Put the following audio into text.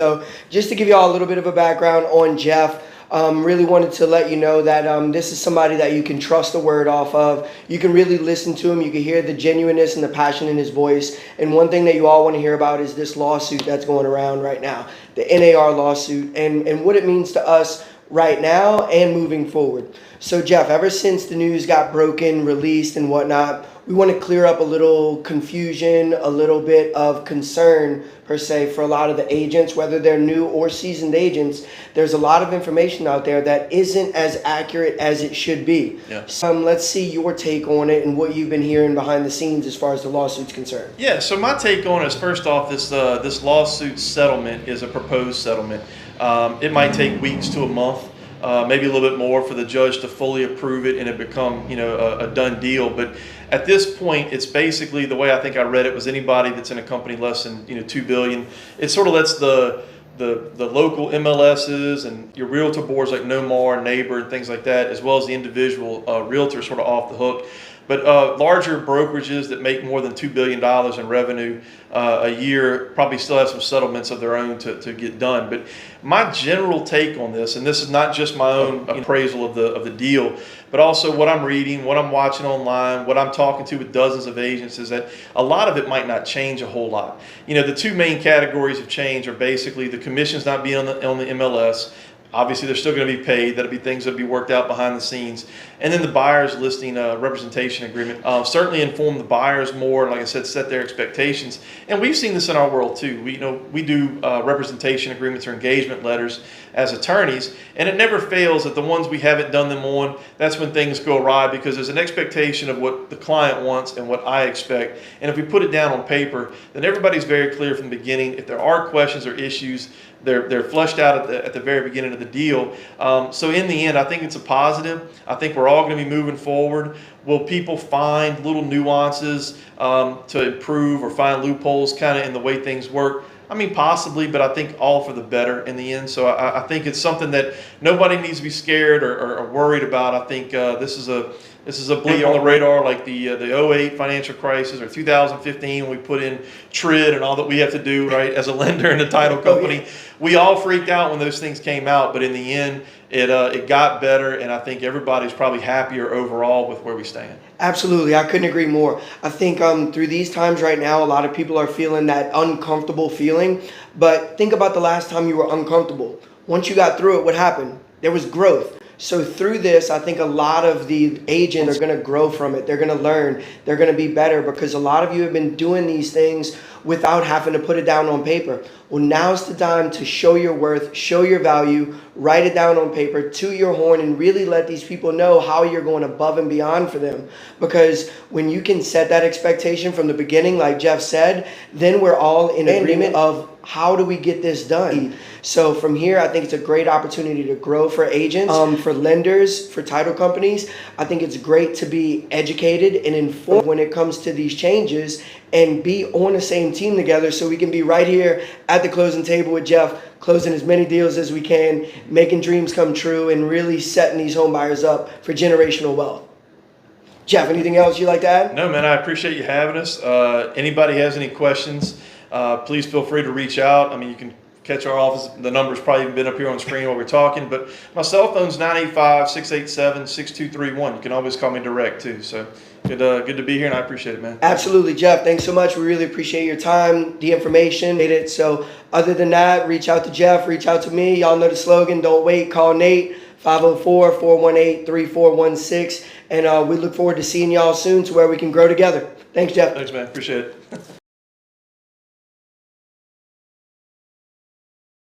So just to give you all a little bit of a background on Jeff, really wanted to let you know that this is somebody that you can trust the word off of. You can really listen to him. You can hear the genuineness and the passion in his voice. And one thing that you all want to hear about is this lawsuit that's going around right now, the NAR lawsuit, and what it means to us right now and moving forward. So Jeff, ever since the news got broken, released, and whatnot, we want to clear up a little confusion, a little bit of concern per se for a lot of the agents, whether they're new or seasoned agents. There's a lot of information out there that isn't as accurate as it should be. Yeah. Let's see your take on it and what you've been hearing behind the scenes as far as the lawsuit's concerned. Yeah, so my take on it is, first off, this lawsuit settlement is a proposed settlement. It might take weeks to a month, maybe a little bit more for the judge to fully approve it and it become, a done deal. But at this point, it's basically, the way I think I read it was, anybody that's in a company less than $2 billion. It sort of lets the local MLSs and your realtor boards like NAR, Neighbor, and things like that, as well as the individual realtors, sort of off the hook. But larger brokerages that make more than $2 billion in revenue a year probably still have some settlements of their own to get done. But my general take on this, and this is not just my own appraisal of the deal, but also what I'm reading, what I'm watching online, what I'm talking to with dozens of agents, is that a lot of it might not change a whole lot. The two main categories of change are basically the commissions not being on the MLS. Obviously, they're still going to be paid. That'll be things that'll be worked out behind the scenes. And then the buyer's listing representation agreement. Certainly inform the buyers more, and like I said, set their expectations. And we've seen this in our world too. We do representation agreements or engagement letters as attorneys, and it never fails that the ones we haven't done them on, that's when things go awry, because there's an expectation of what the client wants and what I expect. And if we put it down on paper, then everybody's very clear from the beginning. If there are questions or issues, they're fleshed out at the very beginning of the deal. So in the end, I think it's a positive. I think we're all going to be moving forward. Will people find little nuances to improve or find loopholes kind of in the way things work? I mean, possibly, but I think all for the better in the end. So I think it's something that nobody needs to be scared or worried about. I think this is a blip on the radar, like the 08 financial crisis, or 2015 when we put in TRID and all that we have to do, right, as a lender and a title company. Yeah. We all freaked out when those things came out, but in the end, it got better, and I think everybody's probably happier overall with where we stand. Absolutely. I couldn't agree more. I think through these times right now, a lot of people are feeling that uncomfortable feeling, but think about the last time you were uncomfortable. Once you got through it, what happened? There was growth. So through this, I think a lot of the agents are going to grow from it. They're going to learn. They're going to be better, because a lot of you have been doing these things without having to put it down on paper. Well, now's the time to show your worth, show your value, write it down on paper, toot your horn, and really let these people know how you're going above and beyond for them. Because when you can set that expectation from the beginning, like Jeff said, then we're all in agreement of how do we get this done. So from here, I think it's a great opportunity to grow for agents, for lenders, for title companies. I think it's great to be educated and informed when it comes to these changes and be on the same team together, so we can be right here at the closing table with Jeff, closing as many deals as we can, making dreams come true, and really setting these home buyers up for generational wealth. Jeff, anything else you'd like to add? No, man, I appreciate you having us. Anybody has any questions, please feel free to reach out. I mean, you can catch our office. The number's probably even been up here on the screen while we're talking, but my cell phone's 985-687-6231. You can always call me direct too. So good to be here, and I appreciate it, man. Absolutely, Jeff. Thanks so much. We really appreciate your time, the information. So other than that, reach out to Jeff, reach out to me. Y'all know the slogan, don't wait, call Nate, 504-418-3416. And we look forward to seeing y'all soon to where we can grow together. Thanks, Jeff. Thanks, man. Appreciate it.